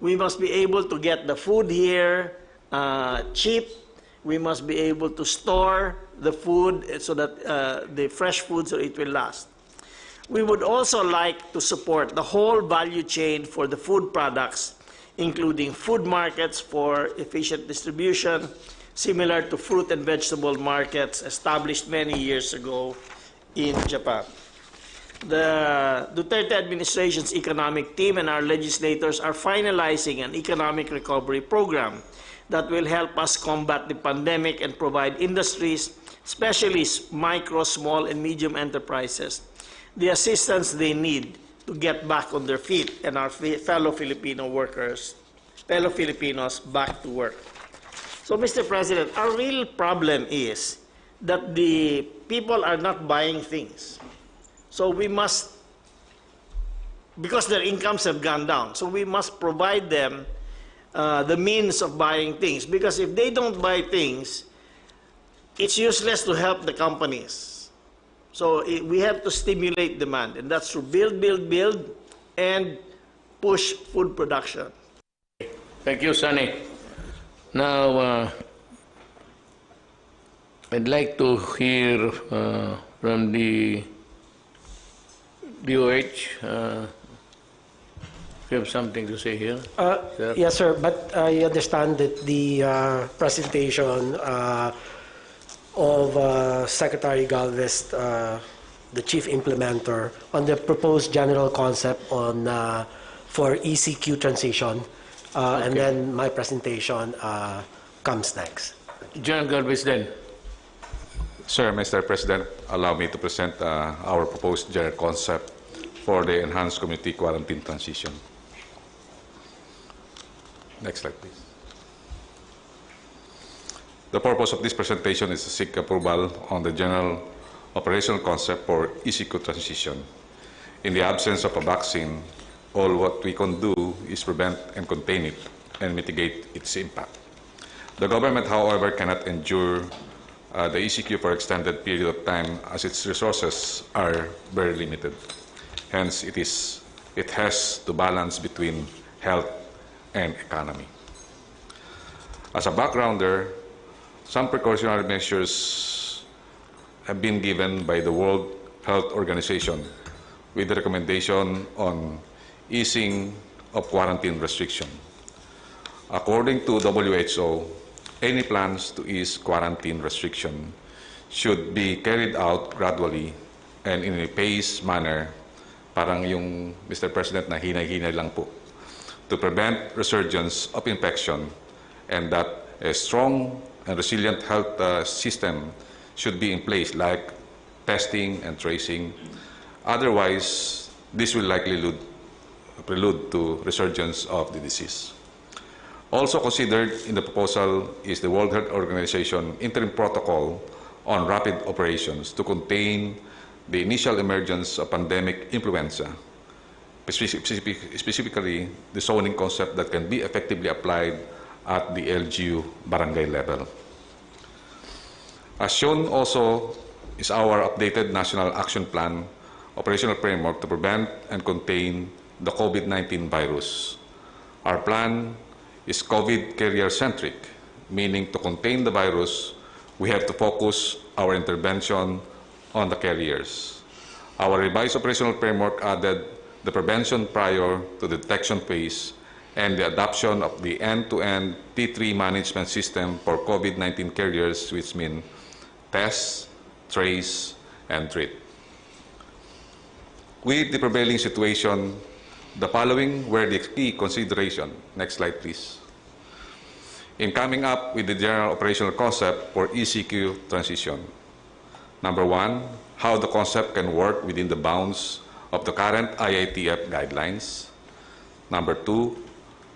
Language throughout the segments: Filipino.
We must be able to get the food here cheap. We must be able to store the food so that the fresh food, so it will last. We would also like to support the whole value chain for the food products, including food markets for efficient distribution, similar to fruit and vegetable markets established many years ago in Japan. The Duterte administration's economic team and our legislators are finalizing an economic recovery program that will help us combat the pandemic and provide industries, especially micro, small, and medium enterprises, the assistance they need to get back on their feet and our fellow Filipinos back to work. So, Mr. President, our real problem is that the people are not buying things. So we must, because their incomes have gone down, so we must provide them the means of buying things. Because if they don't buy things, it's useless to help the companies. So we have to stimulate demand, and that's through build, and push food production. Thank you, Sunny. Now, I'd like to hear from the DOH. You have something to say here? Yes, sir, but I understand that the presentation of Secretary Galvez, the chief implementer, on the proposed general concept on for ECQ transition, okay. And then my presentation comes next. General Galvez then. Sir, Mr. President, allow me to present our proposed general concept for the enhanced community quarantine transition. Next slide, please. The purpose of this presentation is to seek approval on the general operational concept for ECQ transition. In the absence of a vaccine, all what we can do is prevent and contain it and mitigate its impact. The government, however, cannot endure the ECQ for extended period of time as its resources are very limited. Hence, it has to balance between health and economy. As a backgrounder, some precautionary measures have been given by the World Health Organization with the recommendation on easing of quarantine restriction. According to WHO, any plans to ease quarantine restriction should be carried out gradually and in a paced manner, parang yung Mr. President na hinay-hinay lang po, to prevent resurgence of infection, and that a strong and resilient health system should be in place, like testing and tracing. Otherwise, this will likely prelude to resurgence of the disease. Also considered in the proposal is the World Health Organization interim protocol on rapid operations to contain the initial emergence of pandemic influenza, specifically the zoning concept that can be effectively applied at the LGU barangay level. As shown also is our updated National Action Plan operational framework to prevent and contain the COVID-19 virus. Our plan is COVID carrier-centric, meaning to contain the virus, we have to focus our intervention on the carriers. Our revised operational framework added the prevention prior to the detection phase and the adoption of the end-to-end T3 management system for COVID-19 carriers, which mean test, trace, and treat. With the prevailing situation, the following were the key consideration. Next slide, please. In coming up with the general operational concept for ECQ transition. Number one, how the concept can work within the bounds of the current IITF guidelines. Number two,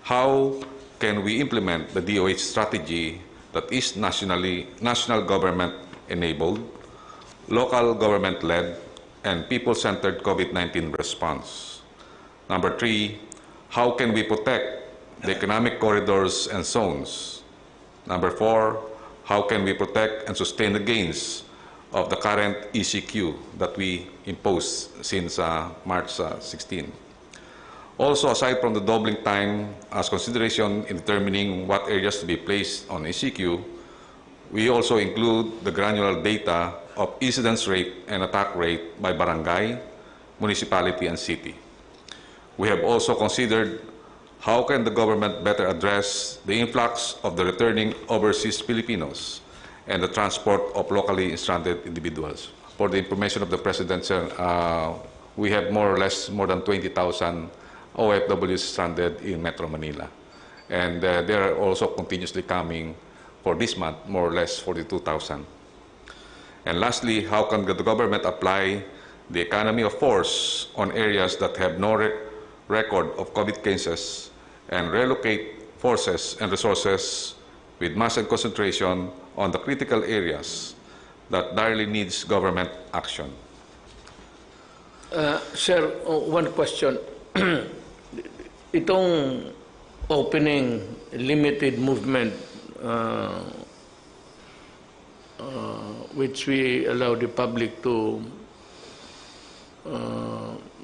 how can we implement the DOH strategy that is national government enabled, local government led, and people-centered COVID-19 response. Number three, how can we protect the economic corridors and zones? Number four, how can we protect and sustain the gains of the current ECQ that we imposed since March 16? Also, aside from the doubling time as consideration in determining what areas to be placed on ECQ, we also include the granular data of incidence rate and attack rate by barangay, municipality, and city. We have also considered how can the government better address the influx of the returning overseas Filipinos and the transport of locally stranded individuals. For the information of the President, sir, we have more or less more than 20,000 OFWs stranded in Metro Manila. And they are also continuously coming for this month, more or less 42,000. And lastly, how can the government apply the economy of force on areas that have no record of COVID cases and relocate forces and resources with mass and concentration on the critical areas that direly needs government action? Sir, one question. Itong opening limited movement which we allow the public to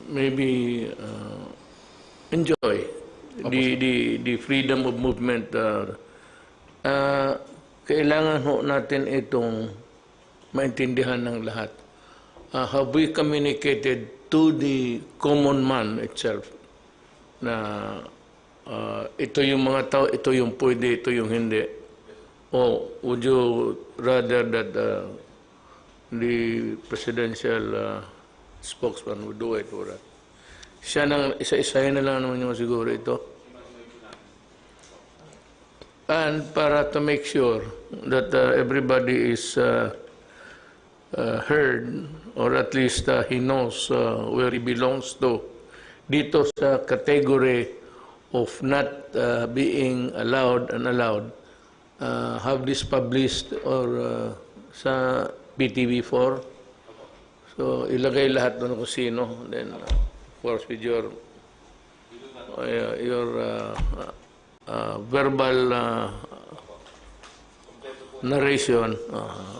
maybe enjoy the freedom of movement. Kailangan ho natin itong maintindihan ng lahat. Have we communicated to the common man itself na ito yung mga tao, ito yung pwede, ito yung hindi? Or would you rather that the presidential spokesman would do it for that? Siya nang isa-isahin na lang naman yung siguro ito. And para to make sure that everybody is heard, or at least he knows where he belongs to, dito sa category of not being allowed and allowed, have this published or sa BTV4. So ilagay lahat doon kung sino. Then of course with your verbal narration,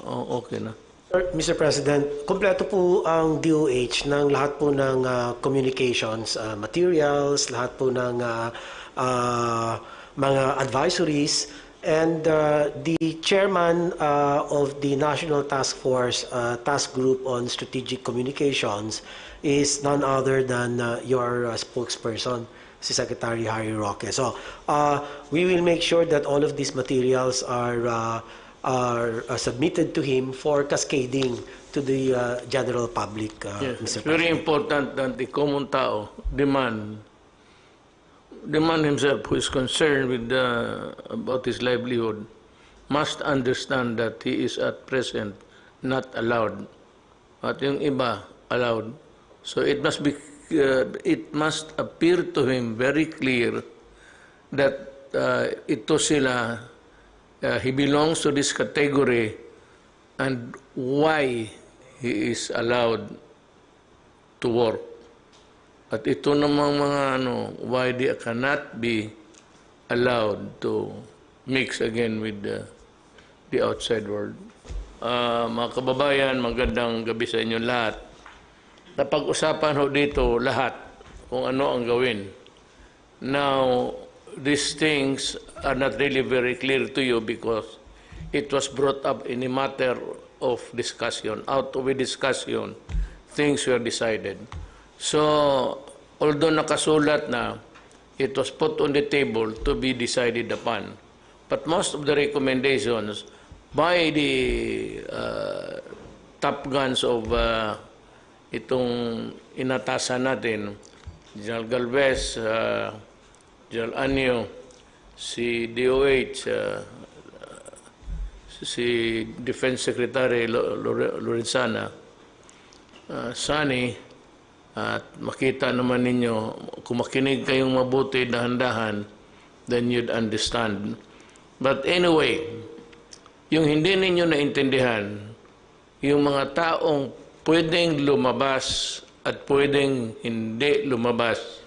okay na. Mr. President, kompleto po ang DOH ng lahat po ng communications materials, lahat po ng mga advisories, and the chairman of the National Task Force Task Group on Strategic Communications is none other than your spokesperson, si Secretary Harry Roque. So we will make sure that all of these materials are submitted to him for cascading to the general public, Yes, Mr. it's President. very important that the common tao demand himself, who is concerned with about his livelihood, must understand that he is at present not allowed. At yung iba allowed. So it must be it must appear to him very clear that ito sila. He belongs to this category and why he is allowed to work. At ito namang mga why they cannot be allowed to mix again with the outside world. Mga kababayan, magandang gabi sa inyo lahat. Napag-usapan ho dito lahat kung ano ang gawin. Now, these things are not really very clear to you because it was brought up in a matter of discussion. Out of a discussion, things were decided. So, although nakasulat na, it was put on the table to be decided upon. But most of the recommendations by the top guns of itong inatasan natin, General Galvez, General Anyo, si DOH, si Defense Secretary Lorenzana, Sani, at makita naman ninyo, kung makinig kayong mabuti, dahan-dahan, then you'd understand. But anyway, yung hindi ninyo naintindihan, yung mga taong pwedeng lumabas at pwedeng hindi lumabas,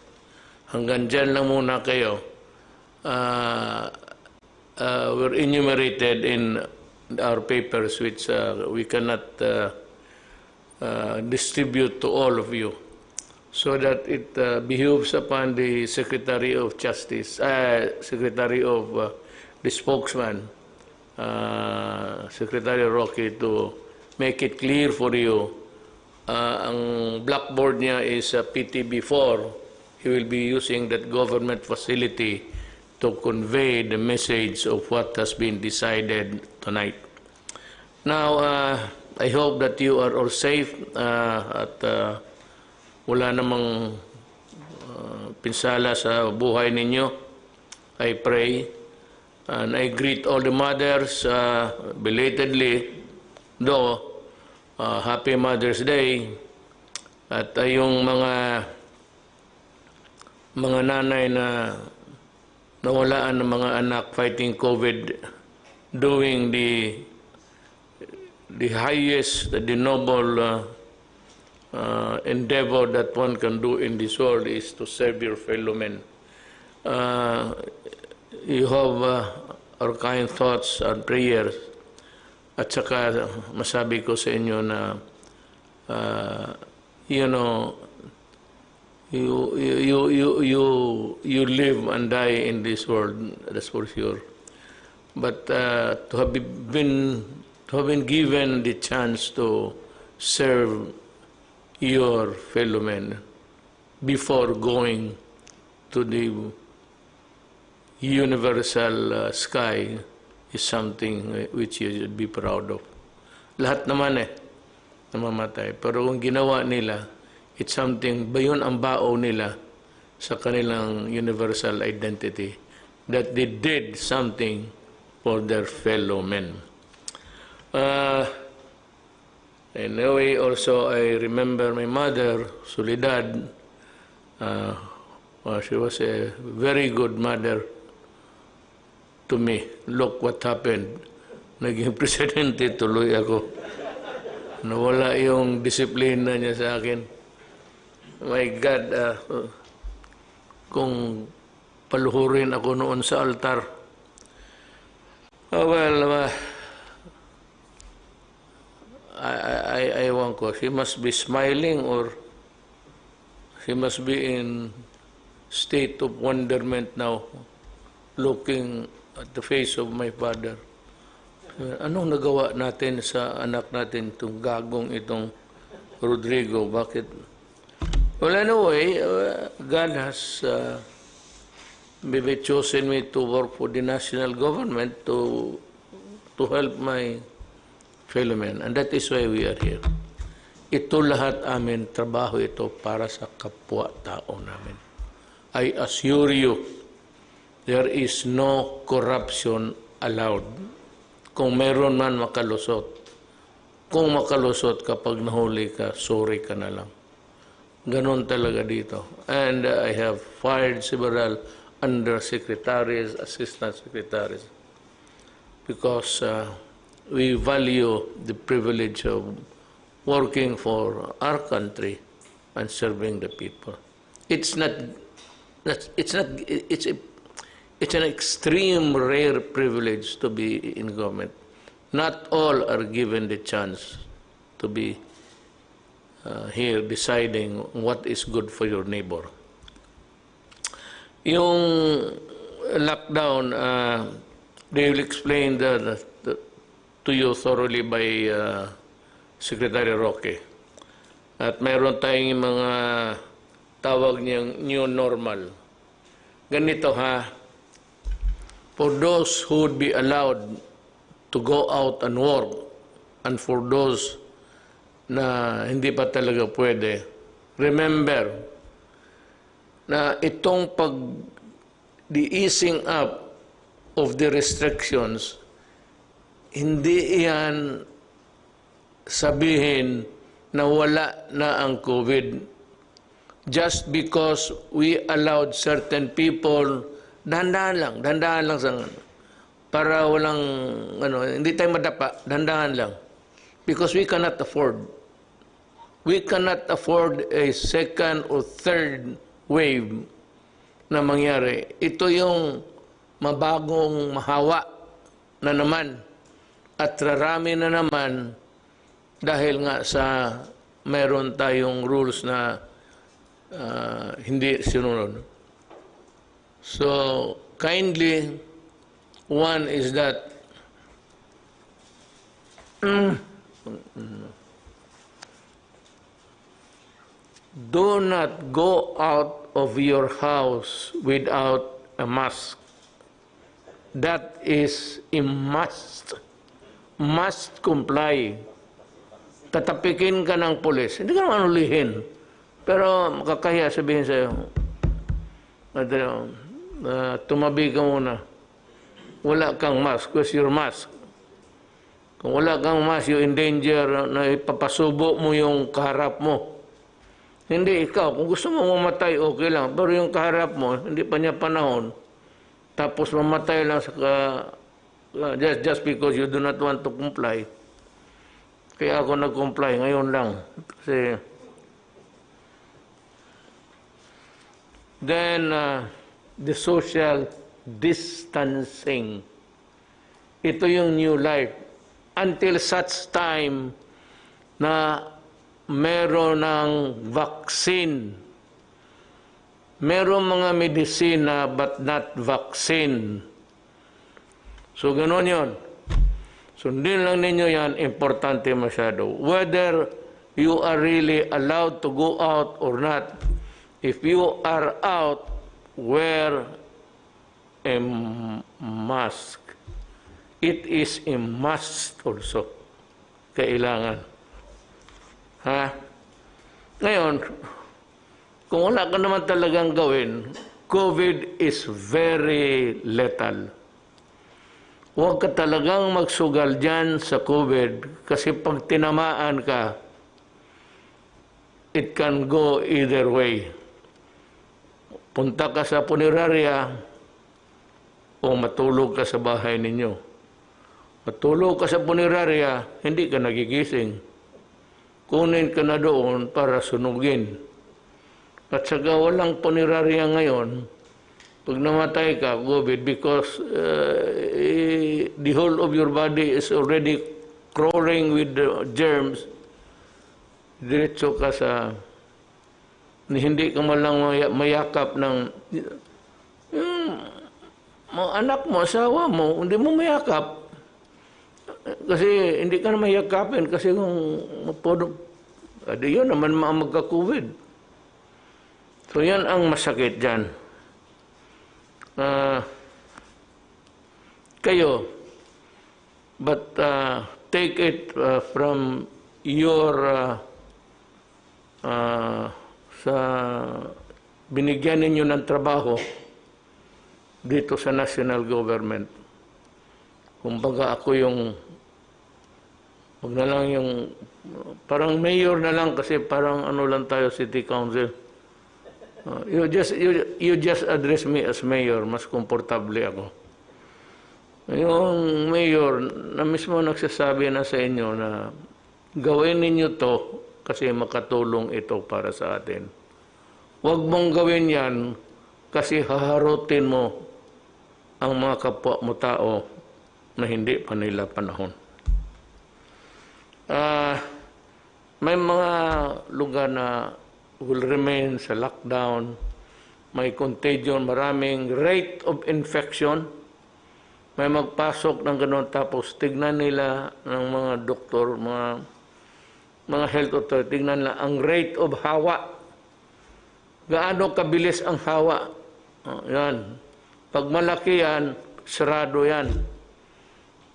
hanggang dyan lang muna kayo. Were enumerated in our papers which we cannot distribute to all of you. so that it behooves upon the Secretary of Justice, Secretary of the spokesman, Secretary Roque, to make it clear for you. Ang blackboard niya is PTB4. He will be using that government facility to convey the message of what has been decided tonight. Now, I hope that you are all safe at wala namang pinsala sa buhay ninyo. I pray. And I greet all the mothers belatedly, though, Happy Mother's Day. At yung mga nanay na nawalaan ng mga anak fighting COVID, doing the highest, the noble endeavor that one can do in this world is to serve your fellow men. You have our kind thoughts and prayers. At saka masabi ko sa inyo na you know, you live and die in this world, that's for sure. But to have been given the chance to serve your fellow men before going to the universal sky is something which you should be proud of. Lahat naman namamatay. Pero kung ginawa nila, it's something, bayon ang bao nila sa kanilang universal identity, that they did something for their fellow men. Anyway, also I remember my mother, Soledad. She was a very good mother to me. Look what happened. Naging presidente tuloy ako. Nawala yung disiplina niya sa akin. My God, kung paluhurin ako noon sa altar. I want ko. She must be smiling or she must be in state of wonderment now, looking at the face of my father. Anong nagawa natin sa anak natin, itong gagong itong Rodrigo? Bakit? Well, anyway, God has maybe chosen me to work for the national government to help my fellow men. And that is why we are here. Ito lahat amin, trabaho ito para sa kapwa-tao namin. I assure you, there is no corruption allowed. Kung meron man makalusot, kung makalusot kapag nahuli ka, sorry ka na lang. Ganon talaga dito. And I have fired several undersecretaries, assistant secretaries, because we value the privilege of working for our country and serving the people. It's an extreme rare privilege to be in government. Not all are given the chance to be here deciding what is good for your neighbor. Yung lockdown, they will explain to you thoroughly by Secretary Roque. At mayroon tayong mga tawag niyang new normal. Ganito for those who would be allowed to go out and work, and for those na hindi pa talaga pwede, remember na itong the easing up of the restrictions, hindi iyan sabihin na wala na ang COVID. Just because we allowed certain people, dahan-dahan lang sa para walang, hindi tayo madapa, dahan-dahan lang. Because we cannot afford a second or third wave na mangyari. Ito yung mabagong mahawa na naman at rarami na naman dahil nga sa mayroon tayong rules na hindi sinunod. So, kindly, one is that do not go out of your house without a mask. That is a must. Must comply. Tatapikin ka ng pulis. Hindi ka naman ulihin. Pero makakahiya sabihin sa'yo, tumabi ka muna. Wala kang mask. Where's your mask? Kung wala kang mask, you endanger na ipapasubo mo yung kaharap mo. Hindi ikaw. Kung gusto mo mamatay, okay lang. Pero yung kaharap mo, hindi pa niya panahon. Tapos mamatay lang sa just because you do not want to comply. Kaya ako nag-comply ngayon lang. Kasi then the social distancing. Ito yung new life. Until such time na meron ng vaccine. Meron mga medisina but not vaccine. So, gano'n yun. Sundin lang ninyo yan, importante masyado. Whether you are really allowed to go out or not, if you are out, wear a mask. It is a must also. Kailangan. Ha? Ngayon, kung wala ka naman talagang gawin, COVID is very lethal. Huwag ka talagang magsugal dyan sa COVID kasi pag tinamaan ka, it can go either way. Punta ka sa punerarya o matulog ka sa bahay ninyo. Matulog ka sa punerarya, hindi ka nagigising. Kunin ka na doon para sunugin. At saka walang punerarya ngayon, pag namatay ka, COVID, because the whole of your body is already crawling with the germs, diretso ka sa, hindi ka malang mayakap ng, mga anak mo, asawa mo, hindi mo mayakap. Kasi hindi ka na mayakapin, kasi kung yun naman magka-COVID. So yan ang masakit dyan. Kayo, but take it from your sa binigyan ninyo ng trabaho dito sa national government. Kumbaga ako yung wag na lang yung parang mayor na lang kasi parang ano lang tayo, city council. You just address me as mayor, mas komportable ako. Yung mayor na mismo nagsasabi na sa inyo na gawin ninyo to kasi makatulong ito para sa atin. Huwag mong gawin yan kasi haharutin mo ang mga kapwa mo tao na hindi pa nila panahon. May mga lugar na will remain sa lockdown, may contagion, maraming rate of infection, may magpasok ng gano'n tapos tignan nila ng mga doktor, mga health authority, tignan nila ang rate of hawa. Gaano kabilis ang hawa? Yan. Pag malaki yan, sarado yan.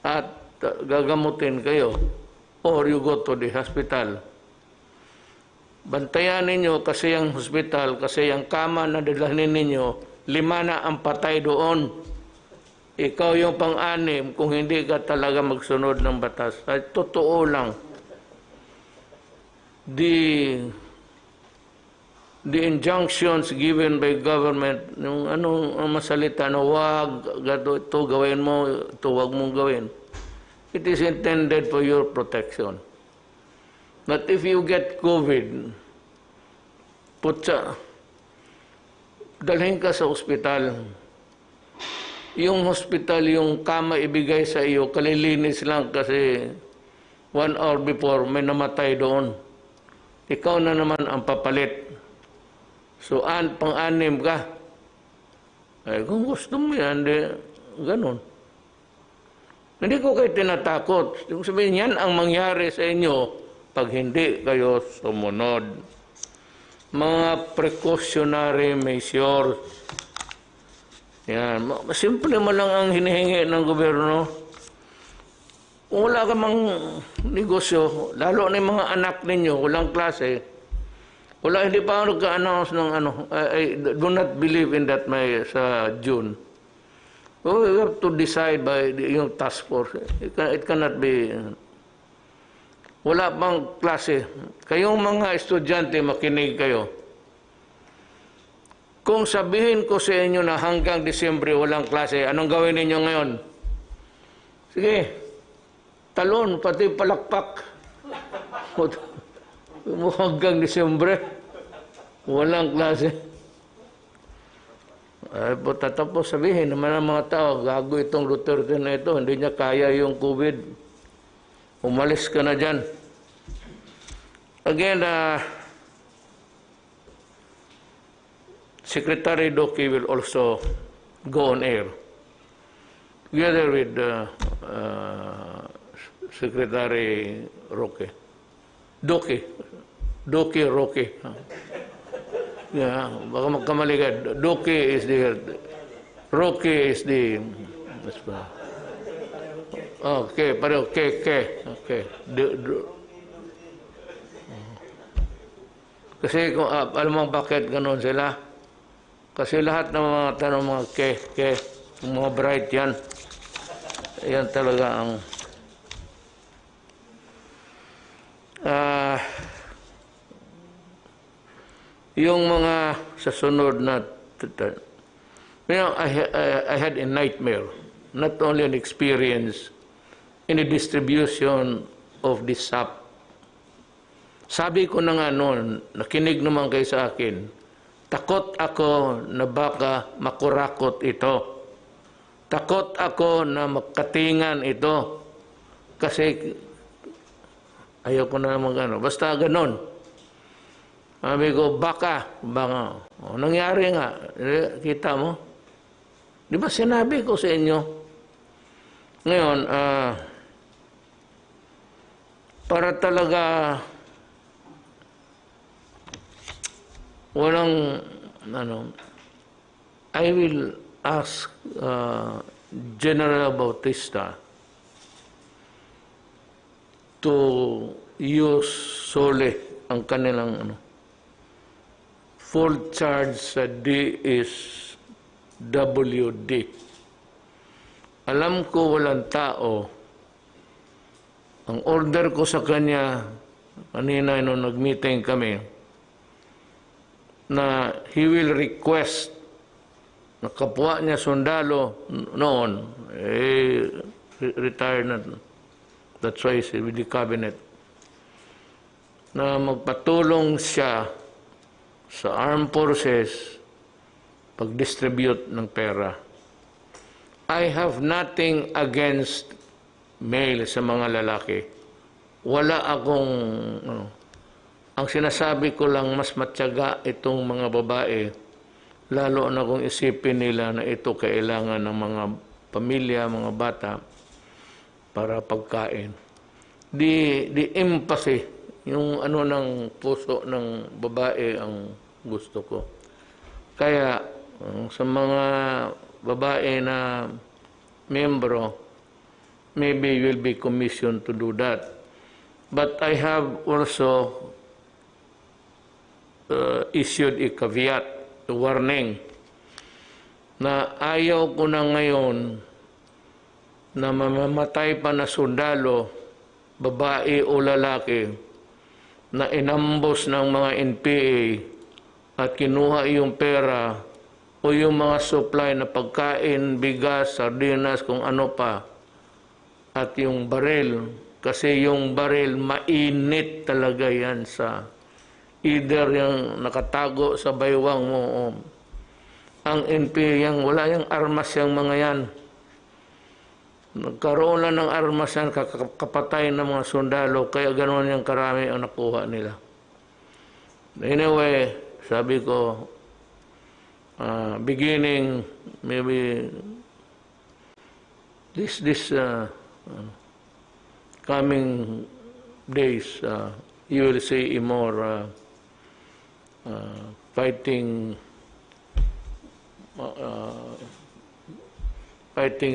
At gagamutin kayo or you go to the hospital. Bantayan ninyo kasi ang hospital, kasi ang kama na dadalhin ninyo, 5 na ang patay doon. Ikaw yung pang-anim kung hindi ka talaga magsunod ng batas. Ay, totoo lang. The injunctions given by government, yung anong masalita na wag, ito gawin mo, ito wag mong gawin. It is intended for your protection. But if you get COVID, dalhin ka sa ospital. Yung hospital, yung kama ibigay sa iyo, kalilinis lang kasi 1 hour before may namatay doon. Ikaw na naman ang papalit. So, pang-anim ka. Ay, kung gusto mo yan, di, ganun. Hindi ko kayo tinatakot. Yung sabihin, yan ang mangyari sa inyo pag hindi kayo sumunod. Mga precautionary measures. Yan. Simple mo lang ang hinihingi ng gobyerno. Kung wala ka mang negosyo, lalo na yung mga anak ninyo, walang klase, wala, hindi pa ako nagka-announce ng ano. I do not believe in that sa June. We have to decide by yung task force. It cannot be. Wala pang klase. Kayong mga estudyante, makinig kayo. Kung sabihin ko sa inyo na hanggang Disyembre walang klase, anong gawin ninyo ngayon? Sige, talon, pati palakpak. Hanggang Disyembre, walang klase. Ay po, tatapos sabihin naman ng mga tao, gago itong Duterte na ito, hindi niya kaya yung COVID. Umalis ka na dyan. Again, Secretary Doki will also go on air together with Secretary Roque. Doki Roque. Yeah, baka magkamali ka. Doki is the... Roque is the... Okay, pero okay. Kasi kung alam mo bakit ganoon sila? Kasi lahat ng mga tanong mga mga bright yan. Yan talaga ang yung mga sa sunod na I had a nightmare, not only an experience in the distribution of this SAP. Sabi ko na nga noon, nakinig naman kayo sa akin, takot ako na baka makurakot ito. Takot ako na makatingan ito. Kasi ayaw ko na naman gano'n. Basta gano'n. Sabi ko, baka. O, nangyari nga. Kita mo? Di ba sinabi ko sa inyo? Ngayon, para talaga walang, I will ask General Bautista to use solely ang kanilang full charge sa DSWD. Alam ko walang tao. Ang order ko sa kanya, kanina nung nag-meeting kami, na he will request na kapwa niya sundalo noon, retired na. That's why he's with the cabinet. Na magpatulong siya sa armed forces pag-distribute ng pera. I have nothing against male sa mga lalaki. Wala akong ang sinasabi ko lang mas matyaga itong mga babae, lalo na kung isipin nila na ito kailangan ng mga pamilya, mga bata para pagkain. The empathy, yung ng puso ng babae ang gusto ko. Kaya sa mga babae na membro, maybe you will be commissioned to do that. But I have also issued a caveat, a warning, na ayaw ko na ngayon na mamamatay pa na sundalo, babae o lalaki, na inambos ng mga NPA at kinuha yung pera o yung mga supply na pagkain, bigas, sardinas, kung ano pa, at yung baril. Kasi yung baril, mainit talaga yan sa either yung nakatago sa baywang mo o ang NPA, wala yung armas yung mga yan. Nagkaroon lang ng armas yan, kapatay ng mga sundalo, kaya ganoon yung karami ang nakuha nila. Anyway, sabi ko, beginning maybe this coming days, you will see a more fighting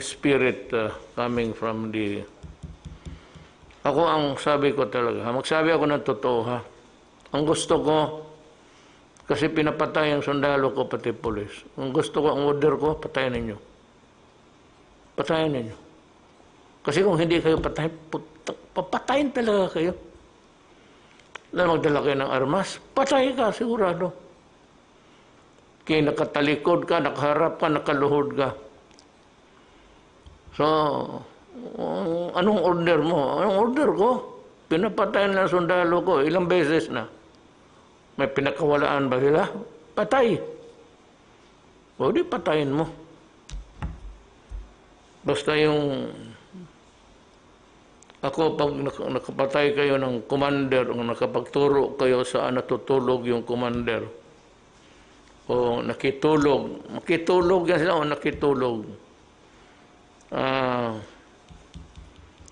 spirit coming from the... Ako ang sabi ko talaga, magsabi ako ng totoo ha. Ang gusto ko, kasi pinapatay ang sundalo ko pati pulis. Ang gusto ko, ang order ko, patayin ninyo. Patayin ninyo. Kasi kung hindi kayo patayin, papatayin talaga kayo. Na magdala kayo ng armas, patay ka, sigurado. Kaya nakatalikod ka, nakaharap ka, nakaluhod ka. So, anong order mo? Anong order ko? Pinapatayin na sundalo ko, ilang beses na. May pinakawalaan ba sila? Patay. O di patayin mo. Basta yung... Ako, pag nakapatay kayo ng commander, o nakapagturo kayo saan natutulog yung commander, o makitulog yan sila o nakitulog.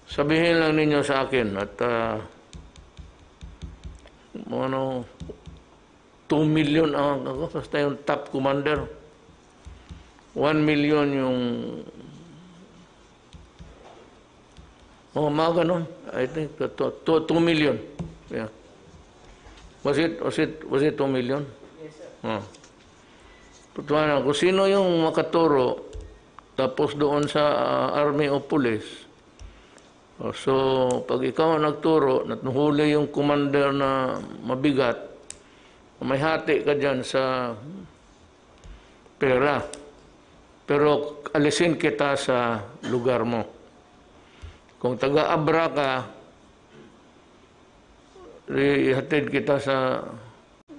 Sabihin lang ninyo sa akin at 2 million ang ako, basta yung top commander. 1 million yung mga ganun. I think 2 million. Yeah. Was it 2 million? Yes, sir. Kung sino yung makaturo tapos doon sa army o police. So, pag ikaw nagturo, natuhuli yung commander na mabigat, may hati ka dyan sa pera. Pero alisin kita sa lugar mo. Kung taga-Abra ka, ihatid kita sa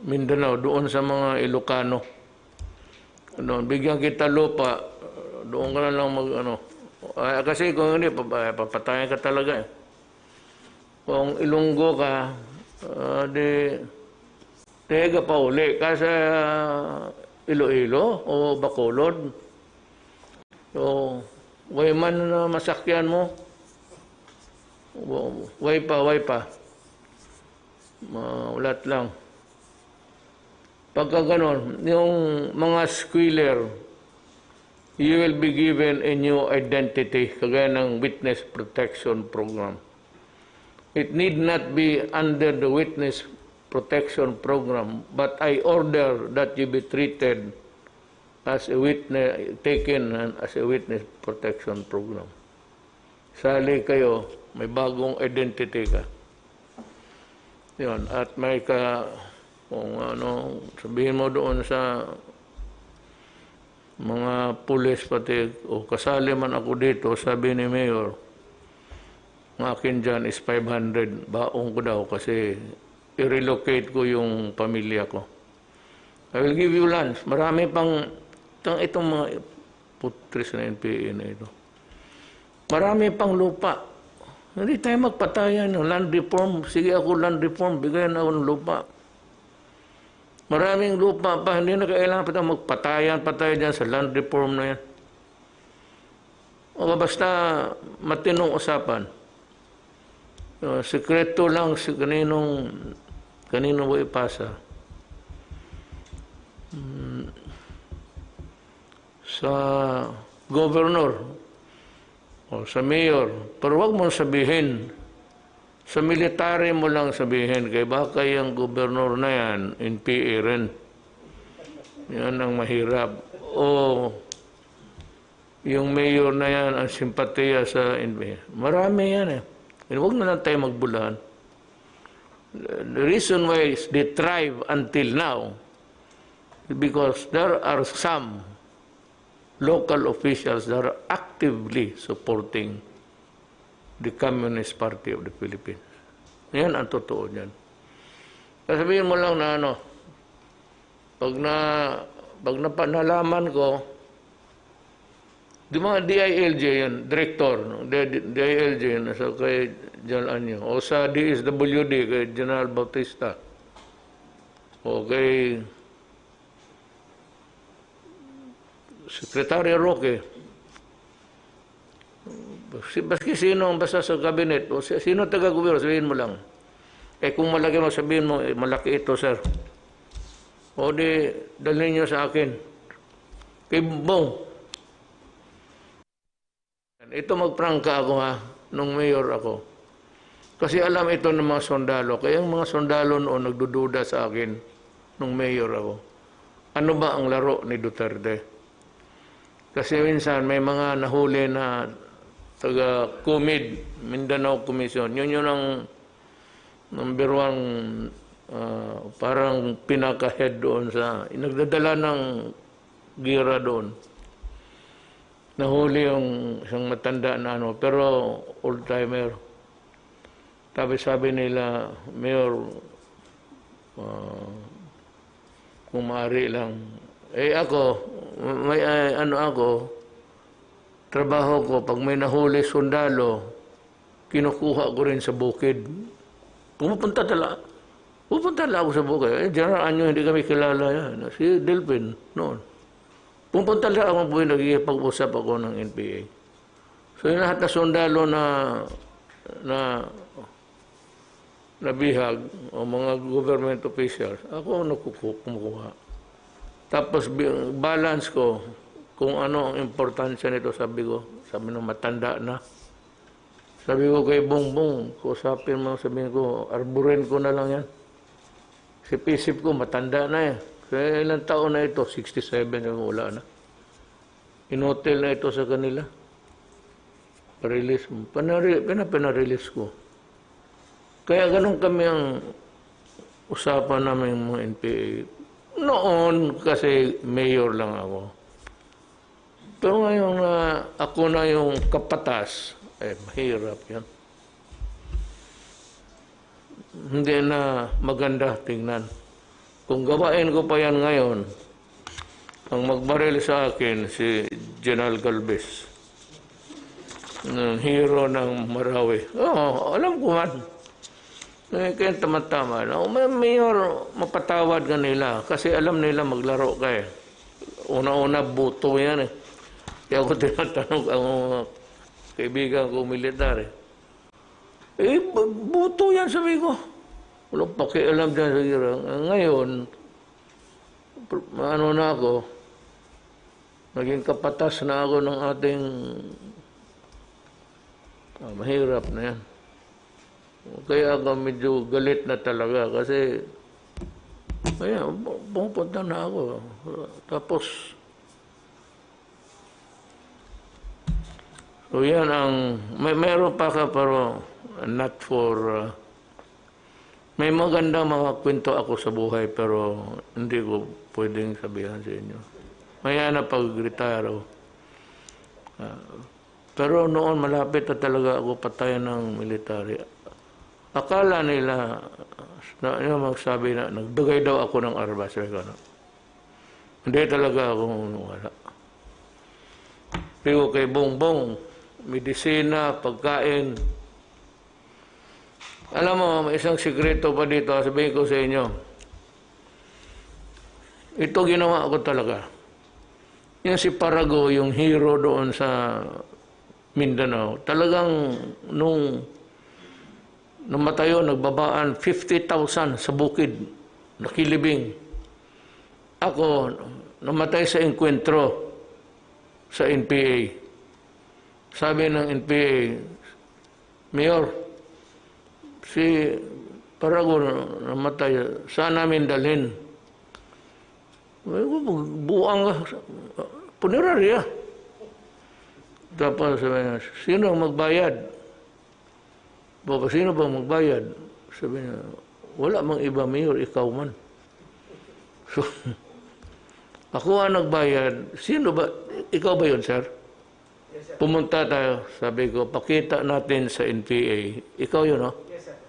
Mindanao, doon sa mga Ilocano. Doon, bigyan kita lupa, doon ka na lang kasi kung hindi, papatayan ka talaga. Kung Ilonggo ka, tega pa uli ka sa Iloilo o Bacolod. So, way man na masakyan mo, way pa. Ulat lang. Pagka ganon, yung mga squealer, you will be given a new identity, kagaya ng Witness Protection Program. It need not be under the Witness Protection Program, but I order that you be treated as a witness, taken as a Witness Protection Program. Sali kayo, may bagong identity ka. Yun, at may kung sabihin mo doon sa mga pulis pati, o kasali man ako dito, sabi ni Mayor, ang akin dyan is 500, baong ko daw kasi i-relocate ko yung pamilya ko. I will give you lunch. Marami pang, itong mga putris na NPA na ito. Marami pang lupa. Hindi tayo magpatayan ng land reform. Sige ako land reform, bigyan ako ng lupa. Maraming lupa pa, hindi na kailangan pa magpatayan dyan sa land reform na yan. O basta matinong usapan. Sekreto lang si kanino mo ipasa. Sa governor o sa mayor, pero wag mo sabihin. Sa military mo lang sabihin, kaya baka yung gobernador na yan, NPA rin. Yan ang mahirap. O yung mayor na yan, ang simpatiya sa NPA. Marami yan eh. Huwag na lang tayo magbulahan. The reason why they thrive until now is because there are some local officials that are actively supporting the Communist Party of the Philippines. Yan ang totoo niyan. Sabihin mo lang na pag nalaman ko, di mga DILJ yan, director, DILJ yan, so kay General Anyo, o sa DSWD, kay General Bautista, o kay Secretary Roque, baski sino ang basta sa kabinet, o sino taga-gobyerno, sabihin mo lang. Kung malaki mo, sabihin mo, malaki ito, sir. O di, dalhin nyo sa akin. Kay Bong. Ito magprangka ako ha, nung mayor ako. Kasi alam ito ng mga sundalo. Kaya ang mga sundalo noon nagdududa sa akin nung mayor ako. Ano ba ang laro ni Duterte? Kasi minsan may mga nahuli na taga-COMID, Mindanao Commission. Yun ang number one parang pinaka-head doon sa nagdadala ng gira doon. Nahuli yung isang matanda na ano, pero old-timer. Sabi nila, Mayor, kung maaari lang. Ako, may trabaho ko, pag may nahuli sundalo, kinukuha ko rin sa bukid. Pupunta talaga ako sa bukid. General Anyo, hindi kami kilala yan. Si Delphin, noon. Pupunta lang ako po, nagkikipag-usap ako ng NPA. So yung lahat na sundalo na bihag o mga government officials, ako kumukuha. Tapos balance ko kung ano ang importansya nito, sabi ng matanda na. Sabi ko kay Bongbong, kusapin mo, sabihin ko, arburin ko na lang yan. Si Pisip ko, matanda na yan. Kaya ilang taon na ito, 67 yung wala na. In-hotel na ito sa kanila. Pa-release mo. Pinarelease ko. Kaya ganun kami ang usapan namin mga NPA. Noon kasi mayor lang ako. Pero ngayon na ako na yung kapatas, mahirap yan. Hindi na maganda tingnan. Kung gawain ko pa yan ngayon, ang magbaril sa akin si General Galvez, hero ng Marawi. Alam ko man. Kaya tama-tama. May mayor, mapatawad ka nila kasi alam nila maglaro ka eh. Una-una, buto yan eh. Kaya ako tinatanong ang kaibigan ko militar eh. Buto yan, sabi ko. Walang pakialam dyan sa girang. Ngayon, ano na ako, naging kapatas na ako ng ating mahirap na yan. Kaya ako medyo galit na talaga kasi kaya pupunta na ako. Tapos so yan ang mayroon pa ka pero not for may maganda mga kwento ako sa buhay pero hindi ko pwedeng sabihan sa inyo. Maya na pag-retire ako. Pero noon malapit na talaga ako patayan ng military. Akala nila na magsabi na nagdugay daw ako ng armas. Hindi talaga ako wala. Pero kay Bongbong, medisina, pagkain. Alam mo, may isang sikreto pa dito, sabihin ko sa inyo. Ito ginawa ko talaga. Yung si Parago, yung hero doon sa Mindanao, talagang nung namatayo, nagbabaan 50,000 sa bukid, nakilibing. Ako, namatay sa enkwentro sa NPA. Sabi ng NPA, Mayor, si Parago namatay, saan namin dalhin? Buang punerarya. Tapos sabi niya, sino magbayad? Baka sino bang magbayad? Sabi niya, wala mang iba, Mayor, ikaw man. So, ako ang nagbayad. Sino ba? Ikaw ba yun, sir? Yes, sir. Pumunta tayo. Sabi ko, pakita natin sa NPA. Ikaw yun, no? Yes, sir.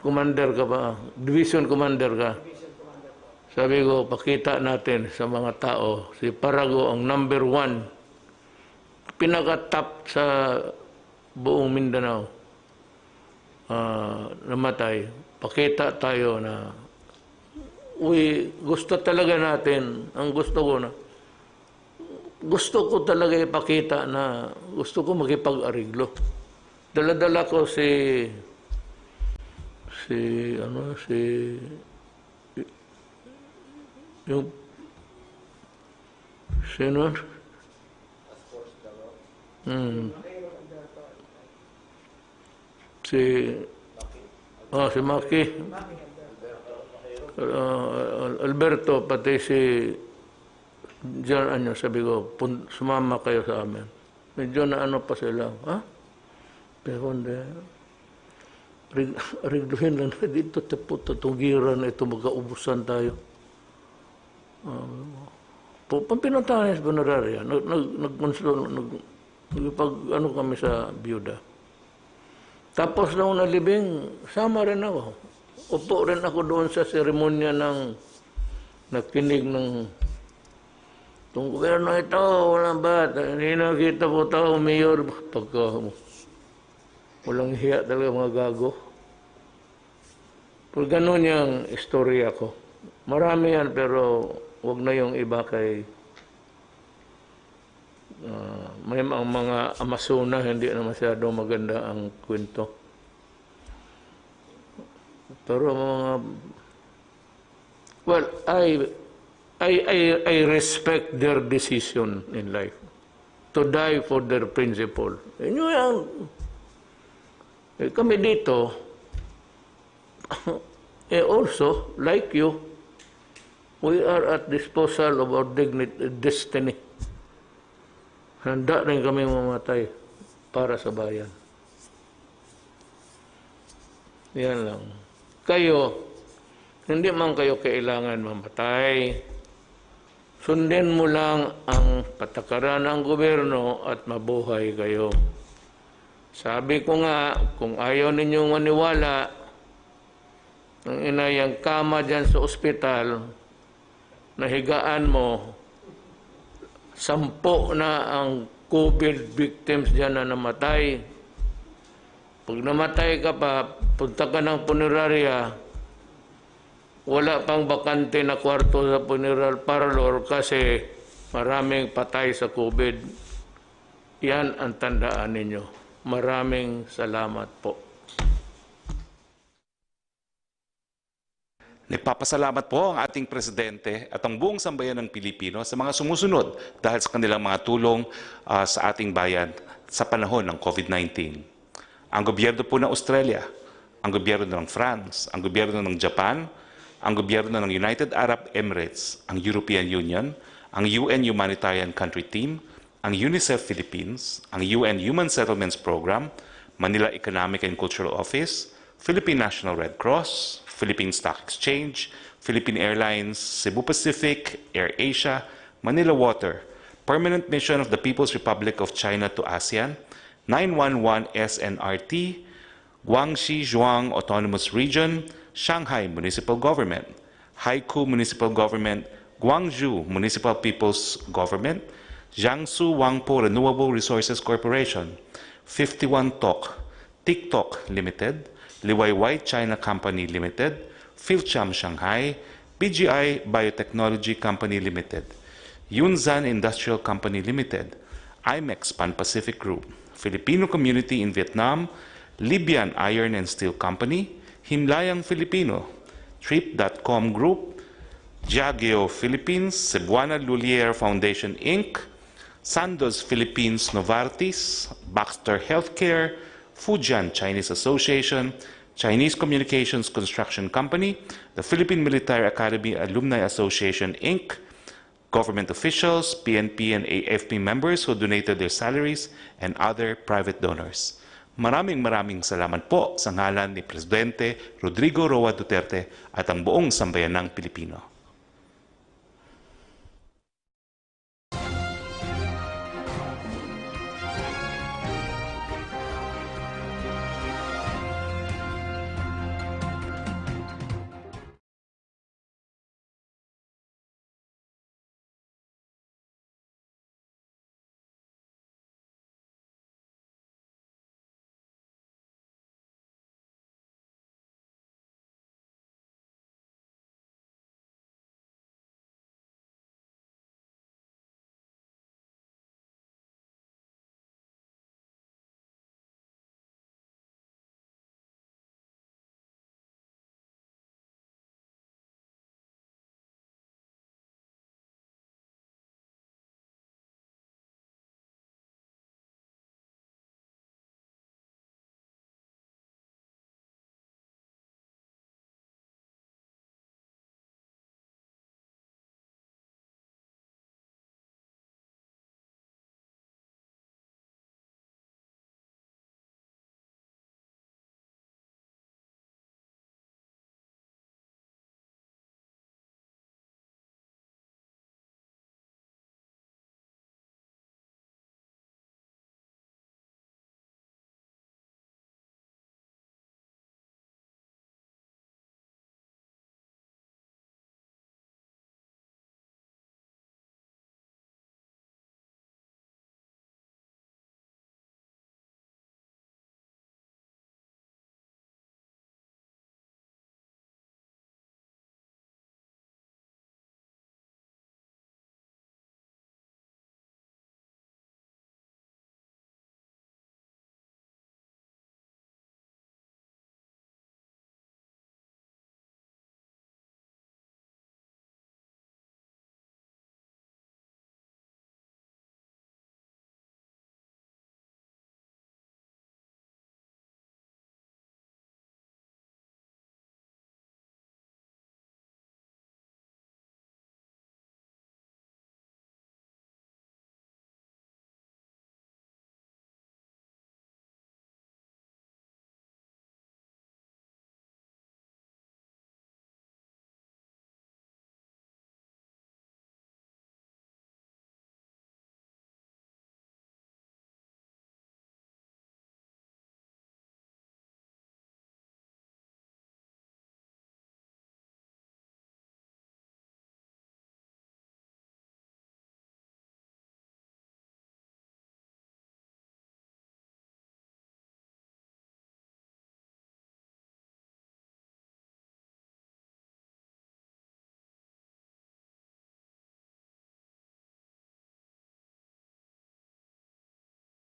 Commander ka ba? Division commander ka? Division commander po. Sabi ko, pakita natin sa mga tao. Si Parago ang number 1. Pinaka-top sa buong Mindanao. Namatay. Pakita tayo na gusto talaga natin, ang gusto ko na gusto ko talaga ipakita na gusto ko makipag-ariglo. Dala-dala ko si yung sino? Si Maki. Alberto, pati si John, sabi ko, sumama kayo sa amin. Medyo na pa sila, ha? Pero hindi. Rigluhin lang na dito, tugiran na ito, magkaubusan tayo. Pinuntahan sa Bunararia, nagpag kami sa biyuda. Tapos nung nalibing, sama rin ako. Upo rin ako doon sa seremonya ng nakinig ng itong gobyerno ito, walang ba't, hindi nakita po tao, mayor, pagka walang hiya talaga mga gago. Pero ganun yung istorya ko. Marami yan, pero wag na yung iba kay may mga Amazona, hindi na masyado maganda ang kwento. Pero mga well, I respect their decision in life to die for their principle. Inyo yan. Kami dito, also, like you, we are at disposal of our destiny. Handa rin kami mamatay para sa bayan. Yan lang. Kayo, hindi man kayo kailangan mamatay. Sundin mo lang ang patakaran ng gobyerno at mabuhay kayo. Sabi ko nga, kung ayaw ninyong maniwala, ang inayang kama dyan sa ospital, nahigaan mo, 10 na ang COVID victims dyan na namatay. Pag namatay ka pa, punta ka ng punerarya, wala pang bakante na kwarto sa funeral parlor kasi maraming patay sa COVID. Yan ang tandaan ninyo. Maraming salamat po. Nagpapasalamat po ang ating Presidente at ang buong sambayan ng Pilipino sa mga sumusunod dahil sa kanilang mga tulong sa ating bayan sa panahon ng COVID-19. Ang gobyerno po ng Australia, ang gobyerno ng France, ang gobyerno ng Japan, ang gobyerno ng United Arab Emirates, ang European Union, ang UN Humanitarian Country Team, ang UNICEF Philippines, ang UN Human Settlements Program, Manila Economic and Cultural Office, Philippine National Red Cross, Philippine Stock Exchange, Philippine Airlines, Cebu Pacific, AirAsia, Manila Water, Permanent Mission of the People's Republic of China to ASEAN, 911 SNRT, Guangxi Zhuang Autonomous Region, Shanghai Municipal Government, Haikou Municipal Government, Guangzhou Municipal People's Government, Jiangsu Wangpo Renewable Resources Corporation, 51 Talk, TikTok Limited, Liwayway China Company Limited, Philcham Shanghai, BGI Biotechnology Company Limited, Yunzan Industrial Company Limited, IMEX Pan-Pacific Group, Filipino Community in Vietnam, Libyan Iron and Steel Company, Himlayang Filipino, Trip.com Group, Diageo Philippines, Cebuana Lulier Foundation Inc., Sandoz Philippines Novartis, Baxter Healthcare, Fujian Chinese Association, Chinese Communications Construction Company, the Philippine Military Academy Alumni Association Inc., government officials, PNP and AFP members who donated their salaries, and other private donors. Maraming salamat po sa ngalan ni Presidente Rodrigo Duterte at ang buong sambayanang Pilipino.